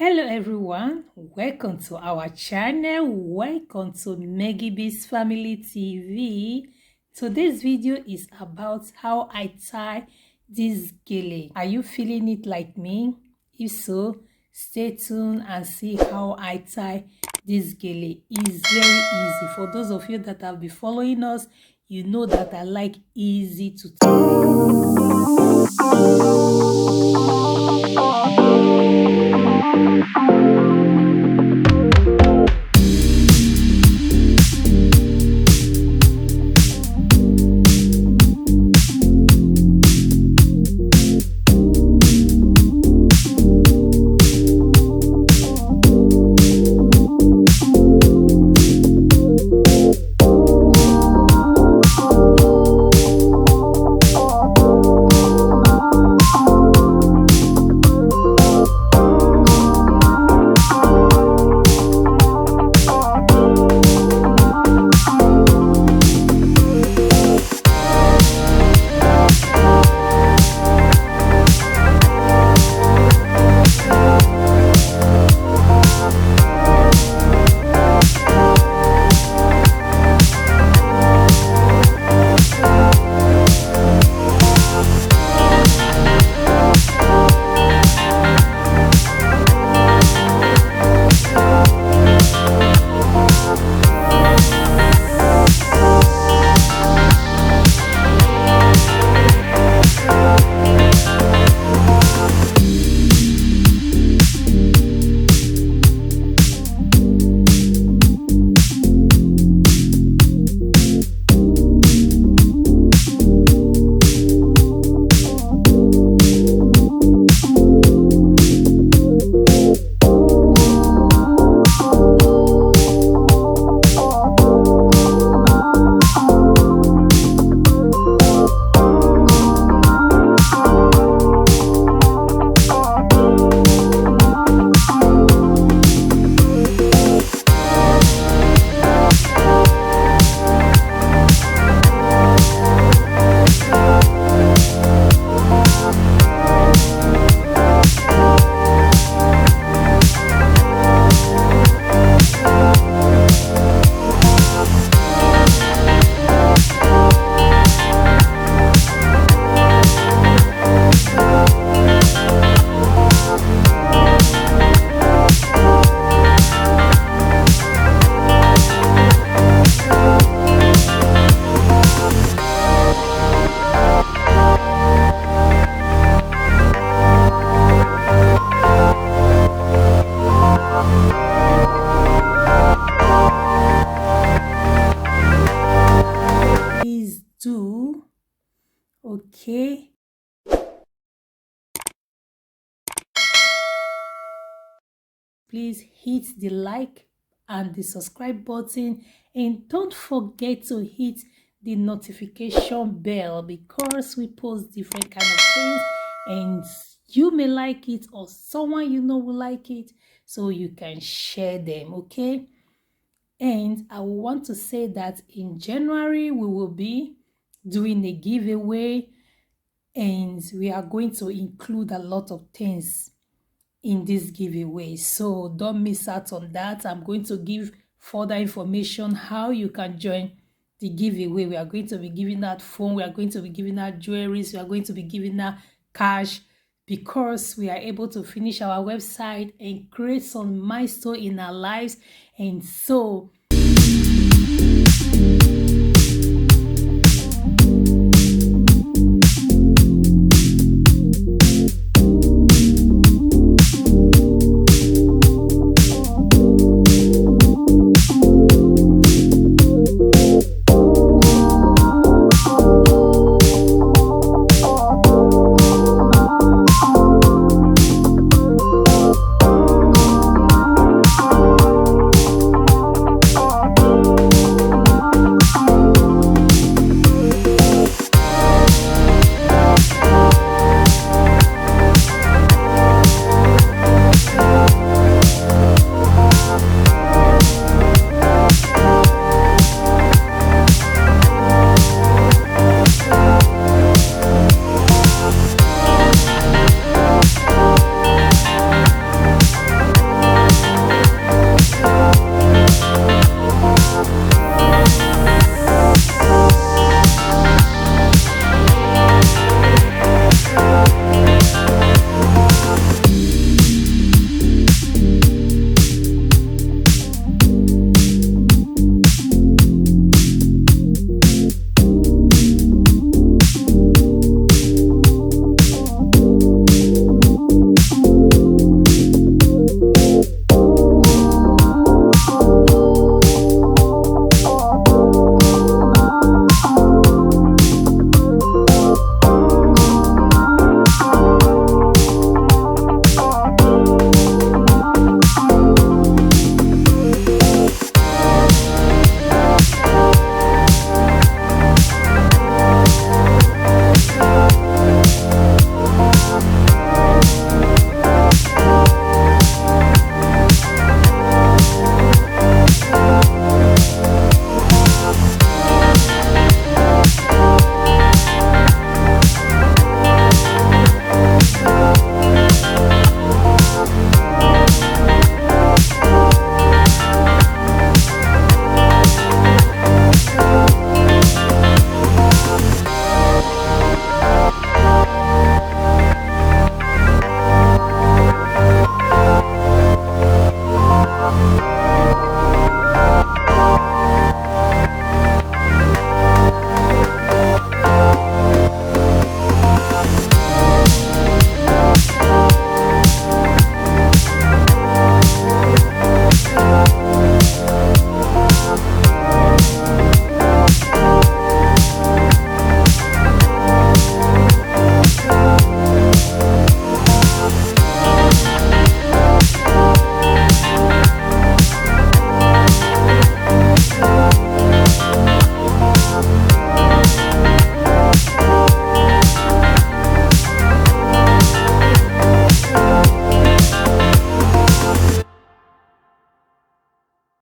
Hello everyone, welcome to our channel, welcome to Meggy's Family TV. Today's video is about how I tie this gele. Are you feeling it like me? If so, stay tuned and see how I tie this gele. It's very easy. For those of you that have been following us, you know that I like easy to please do. Okay. Please hit the like and the subscribe button, and don't forget to hit the notification bell because we post different kind of things and you may like it or someone you know will like it, so you can share them. Okay. And I want to say that in January we will be doing a giveaway, and we are going to include a lot of things in this giveaway, so don't miss out on that. I'm going to give further information how you can join the giveaway. We are going to be giving out phone, we are going to be giving out jewelries, we are going to be giving out cash, because we are able to finish our website and create some milestone in our lives. And so